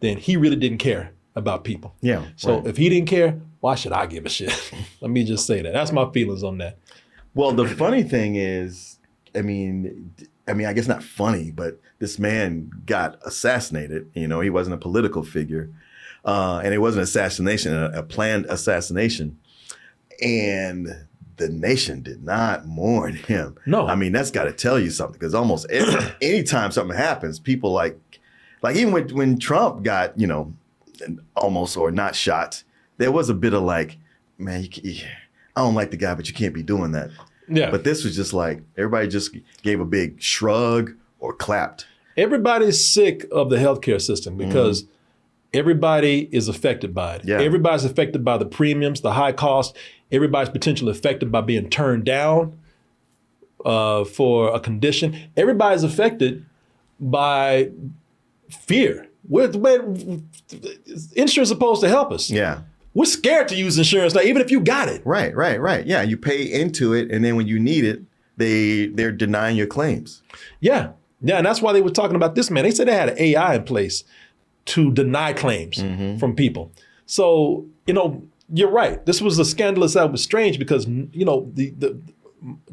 then he really didn't care about people. Yeah. So if he didn't care, why should I give a shit? Let me just say that. That's my feelings on that. Well, the funny thing is, I guess not funny, but this man got assassinated. He wasn't a political figure, and it wasn't an assassination, a planned assassination, and the nation did not mourn him. No. That's got to tell you something, because almost anytime something happens, people like even when Trump got, almost or not shot, there was a bit of like, man, I don't like the guy, but you can't be doing that. Yeah. But this was just like, everybody just gave a big shrug or clapped. Everybody's sick of the healthcare system because everybody is affected by it. Yeah. Everybody's affected by the premiums, the high cost. Everybody's potentially affected by being turned down for a condition. Everybody's affected by fear. Insurance is supposed to help us. Yeah. We're scared to use insurance now, even if you got it. Right. Yeah, you pay into it, and then when you need it, they're denying your claims. Yeah, and that's why they were talking about this man. They said they had an AI in place to deny claims from people. So, you're right. This was a scandalous, that was strange because, the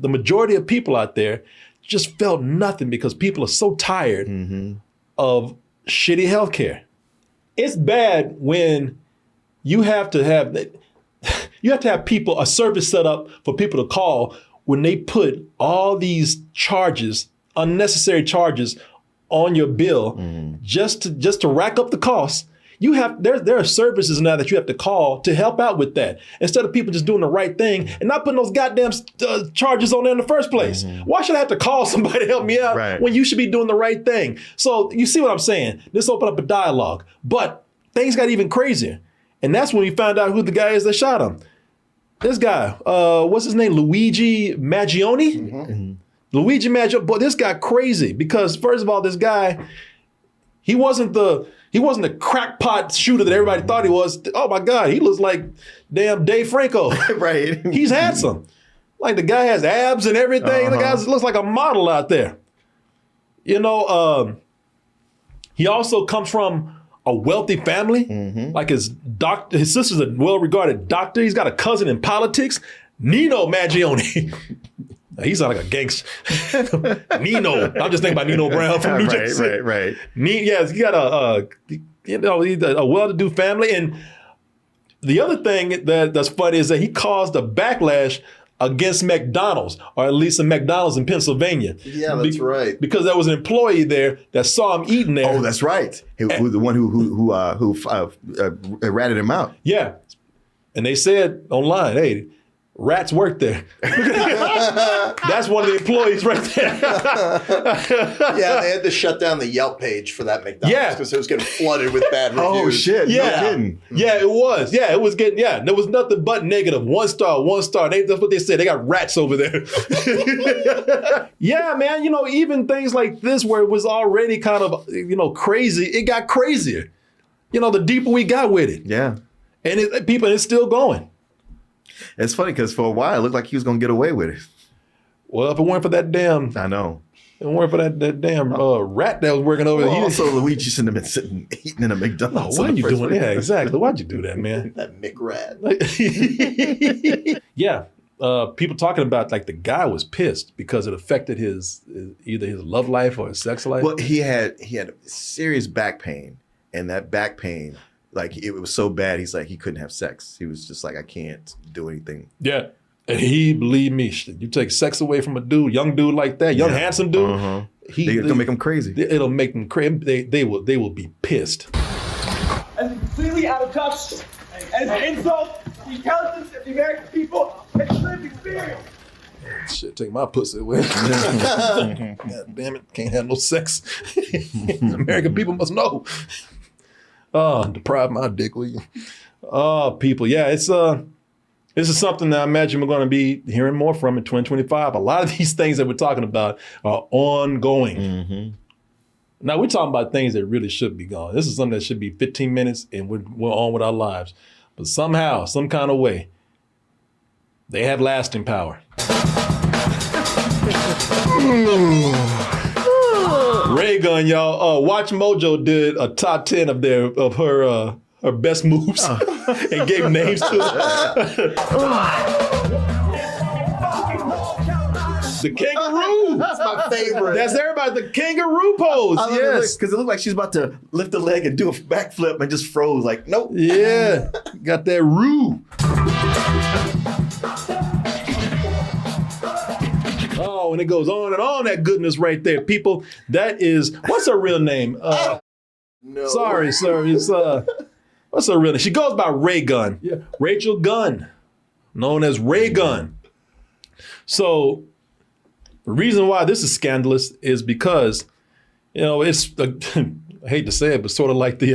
majority of people out there just felt nothing because people are so tired of shitty healthcare. It's bad when you have to have people, a service set up for people to call when they put all these charges, unnecessary charges on your bill just to rack up the costs. there are services now that you have to call to help out with that. Instead of people just doing the right thing and not putting those goddamn charges on there in the first place. Why should I have to call somebody to help me out when you should be doing the right thing? So you see what I'm saying? This opened up a dialogue. But things got even crazier. And that's when we found out who the guy is that shot him. This guy, what's his name? Luigi Maggioni? Luigi Maggioni. Boy, this got crazy because first of all, this guy, he wasn't the crackpot shooter that everybody thought he was. Oh my God, he looks like damn Dave Franco. Right. He's handsome. Like the guy has abs and everything. The guy looks like a model out there. You know, he also comes from a wealthy family. Like his sister's a well-regarded doctor. He's got a cousin in politics, Nino Maggioni. He sounds like a gangster. Nino. I'm just thinking about Nino Brown from New Jersey. Right. Yes, he got he's a well-to-do family. And the other thing that's funny is that he caused a backlash against McDonald's, or at least a McDonald's in Pennsylvania. Yeah, that's right. Because there was an employee there that saw him eating there. Oh, that's right. He was the one who ratted him out. Yeah. And they said online, hey, rats work there. That's one of the employees right there. Yeah, they had to shut down the Yelp page for that McDonald's because it was getting flooded with bad reviews. Oh shit! Yeah, no kidding. Yeah, it was. Yeah, it was getting. Yeah, there was nothing but negative. 1 star, 1 star. That's what they said. They got rats over there. Yeah, man. You know, even things like this where it was already kind of crazy, it got crazier. You know, the deeper we got with it. Yeah, and it's still going. It's funny because for a while it looked like he was gonna get away with it. Well, if it weren't for that damn, I know. If it weren't for that damn rat that was working over there. Also, Luigi shouldn't have been sitting eating in a McDonald's. No, why are you doing that? Yeah, exactly. Why'd you do that, man? That McRat. Yeah. People talking about like the guy was pissed because it affected either his love life or his sex life. Well, he had serious back pain, and that back pain, like it was so bad, he's like he couldn't have sex. He was just like, I can't do anything. Yeah. And he, believe me, you take sex away from a dude, young dude like that, handsome dude, It'll make him crazy. It'll make them crazy. They will be pissed. And completely out of touch and insult the intelligence of the American people and lived experience. Shit, take my pussy away. God damn it, can't have no sex. American people must know. Oh, deprive my dick, will you? Oh, people, yeah, this is something that I imagine we're going to be hearing more from in 2025. A lot of these things that we're talking about are ongoing. Now, we're talking about things that really should be gone. This is something that should be 15 minutes and we're on with our lives. But somehow, some kind of way, they have lasting power. Raygun, y'all. Watch Mojo did a top 10 of her best moves and gave names to them. The kangaroo. That's my favorite. That's everybody. The kangaroo pose. Yes. Because it looked like she's about to lift a leg and do a backflip and just froze. Like, nope. Yeah. Got that roo. Oh, and it goes on and on, that goodness right there. People, that is, what's her real name? No. Sorry, sir. It's, what's her real name? She goes by Raygun. Yeah. Rachel Gunn, known as Raygun. So the reason why this is scandalous is because, it's, I hate to say it, but sort of like the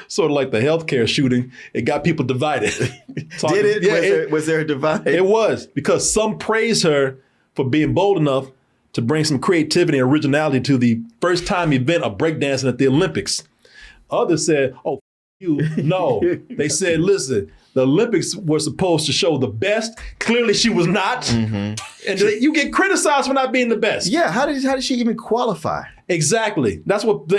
healthcare shooting, it got people divided. Did it? Yeah, was there a divide? It was, because some praise her for being bold enough to bring some creativity and originality to the first time event of breakdancing at the Olympics. Others said, oh, you. No. They said, listen, the Olympics were supposed to show the best. Clearly she was not. And you get criticized for not being the best. Yeah, how did she even qualify? Exactly. That's what,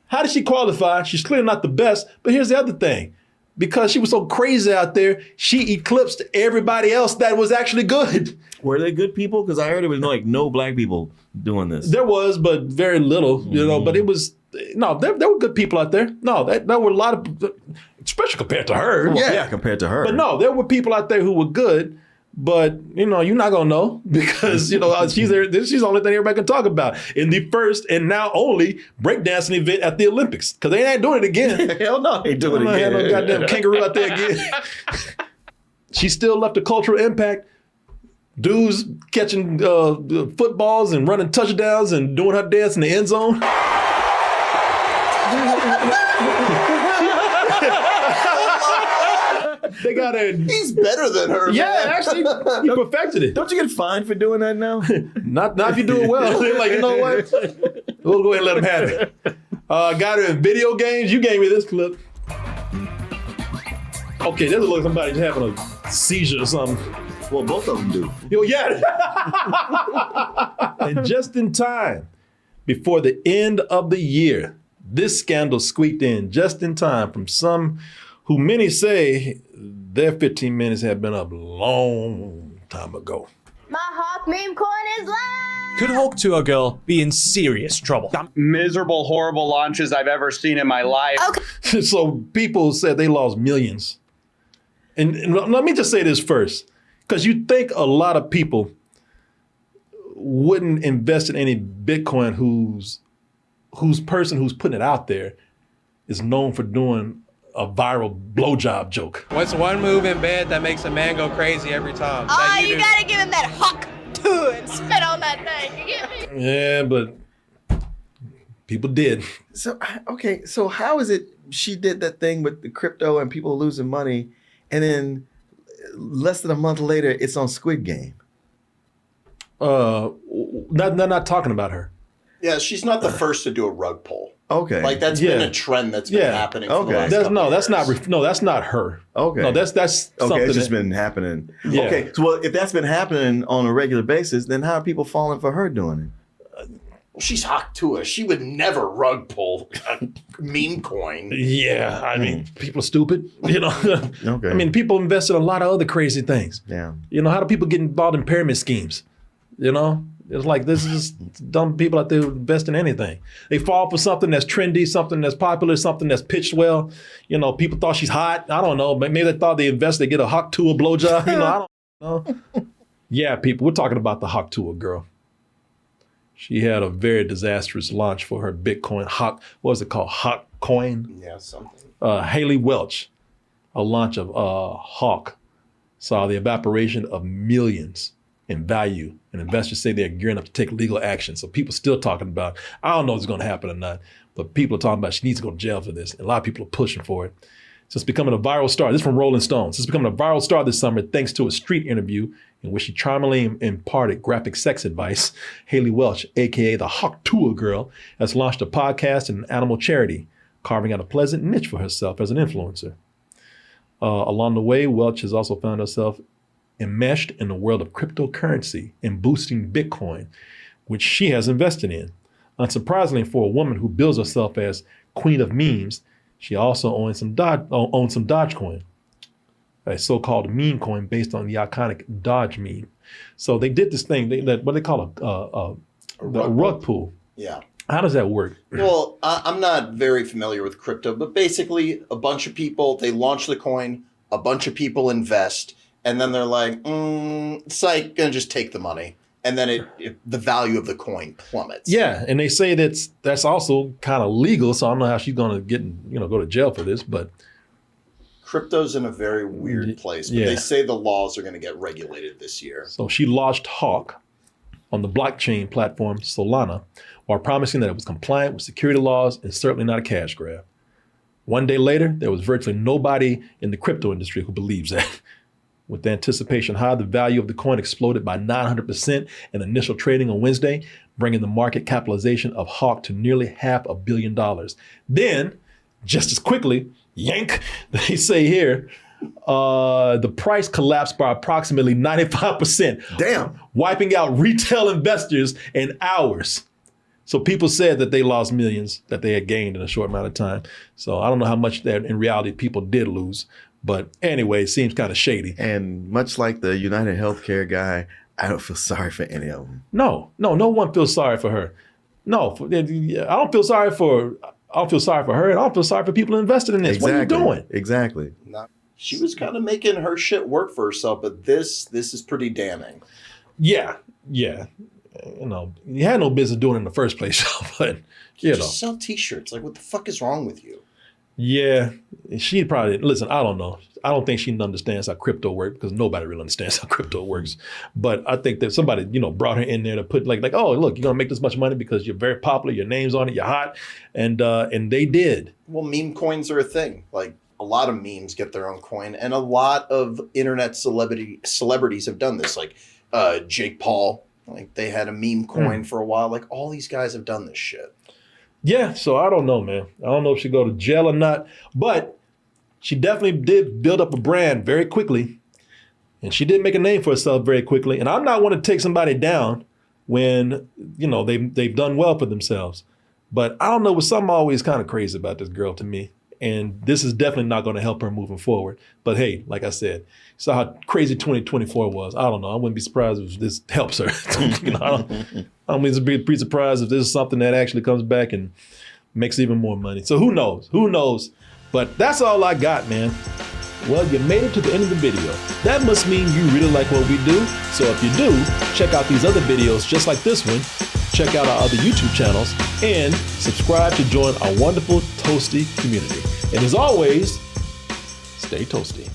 how did she qualify? She's clearly not the best. But here's the other thing. Because she was so crazy out there, she eclipsed everybody else that was actually good. Were they good people? Because I heard there was no black people doing this. There was, but very little, but it was, there were good people out there. No, there were a lot of, especially compared to her. Yeah, compared to her. But no, there were people out there who were good, But, you're not going to know because, she's the only thing everybody can talk about in the first and now only breakdancing event at the Olympics. Because they ain't doing it again. Hell no, they ain't doing it again. No goddamn kangaroo out there again. She still left a cultural impact. Dudes catching footballs and running touchdowns and doing her dance in the end zone. They got a. He's better than her. Yeah, man. actually, he perfected it. Don't you get fined for doing that now? Not if you do it well. They're like, you know what? We'll go ahead and let him have it. Got her in video games. You gave me this clip. Okay, this looks like somebody's having a seizure or something. Well, both of them do. Yo, yeah. And just in time, before the end of the year, this scandal squeaked in just in time from some who many say their 15 minutes have been up long time ago. My Hawk meme coin is live! Could Hulk Tuah girl be in serious trouble? Miserable, horrible launches I've ever seen in my life. Okay. So people said they lost millions. And let me just say this first, because you think a lot of people wouldn't invest in any Bitcoin whose person who's putting it out there is known for doing a viral blowjob joke. What's one move in bed that makes a man go crazy every time? Oh, you gotta give him that Hawk to and spit on that thing. You get me? Yeah, but people did. So, okay, so how is it she did that thing with the crypto and people losing money, and then less than a month later, it's on Squid Game? Not talking about her. Yeah, she's not the first to do a rug pull. Okay, like that's been a trend that's been happening. For the last couple years. That's not her. Okay, no, that's something. Okay, it's just been happening. Yeah. Okay, so well, if that's been happening on a regular basis, then how are people falling for her doing it? Well, she's Hawk Tuah. She would never rug pull a meme coin. Yeah, I mean, people are stupid. Okay. I mean, people invest in a lot of other crazy things. Yeah. How do people get involved in pyramid schemes? It's like this is just dumb people out there who invest in anything. They fall for something that's trendy, something that's popular, something that's pitched well. People thought she's hot. I don't know. Maybe they thought they invest, they get a Hawk Tuah blowjob. I don't know. Yeah, people, we're talking about the Hawk Tuah girl. She had a very disastrous launch for her Bitcoin Hawk. What was it called? Hawk coin? Yeah, something. Haley Welch, a launch of Hawk, saw the evaporation of millions in value, and investors say they're gearing up to take legal action. So people still talking about, I don't know if it's going to happen or not, but people are talking about she needs to go to jail for this. And a lot of people are pushing for it. So it's becoming a viral star. This is from Rolling Stone. It's becoming a viral star this summer thanks to a street interview in which she charmingly imparted graphic sex advice. Haley Welch, aka the Hawk Tuah girl, has launched a podcast and an animal charity, carving out a pleasant niche for herself as an influencer. Along the way, Welch has also found herself enmeshed in the world of cryptocurrency and boosting Bitcoin, which she has invested in. Unsurprisingly, for a woman who bills herself as queen of memes, she also owns some Dogecoin, a so-called meme coin based on the iconic Doge meme. So they did this thing, what they call a rug pull. Yeah. How does that work? Well, I'm not very familiar with crypto, but basically a bunch of people, they launch the coin, a bunch of people invest, and then they're like, it's like gonna just take the money. And then the value of the coin plummets. Yeah, and they say that's also kind of legal, so I don't know how she's gonna go to jail for this, but crypto's in a very weird place. But they say the laws are gonna get regulated this year. So she launched Hawk on the blockchain platform Solana while promising that it was compliant with security laws and certainly not a cash grab. One day later, there was virtually nobody in the crypto industry who believes that. With the anticipation high, the value of the coin exploded by 900% in initial trading on Wednesday, bringing the market capitalization of Hawk to nearly $500 million. Then, just as quickly, yank, they say here, the price collapsed by approximately 95%. Damn. Wiping out retail investors in hours. So people said that they lost millions that they had gained in a short amount of time. So I don't know how much that in reality people did lose. But anyway, it seems kind of shady. And much like the United Healthcare guy, I don't feel sorry for any of them. No one feels sorry for her. No, I don't feel sorry for her, and I don't feel sorry for people who invested in this. Exactly. What are you doing? Exactly. She was kind of making her shit work for herself, but this is pretty damning. Yeah. You know, you had no business doing it in the first place, but you know. Just sell t-shirts. Like, what the fuck is wrong with you? Yeah, she probably, listen, I don't know. I don't think she understands how crypto works because nobody really understands how crypto works. But I think that somebody, you know, brought her in there to put like, oh, look, you're going to make this much money because you're very popular, your name's on it, you're hot. And they did. Well, meme coins are a thing. Like, a lot of memes get their own coin. And a lot of internet celebrities have done this. Like Jake Paul, like they had a meme coin for a while. Like, all these guys have done this shit. Yeah, so I don't know, man. I don't know if she go to jail or not, but she definitely did build up a brand very quickly, and she did make a name for herself very quickly. And I'm not one to take somebody down when, you know, they've done well for themselves. But I don't know, was something always kind of crazy about this girl to me. And this is definitely not going to help her moving forward. But hey, like I said, saw how crazy 2024 was. I don't know. I wouldn't be surprised if this helps her. You know, I wouldn't be pretty surprised if this is something that actually comes back and makes even more money. So who knows? Who knows? But that's all I got, man. Well, you made it to the end of the video. That must mean you really like what we do. So if you do, check out these other videos just like this one. Check out our other YouTube channels and subscribe to join our wonderful Toasty community. And as always, stay toasty.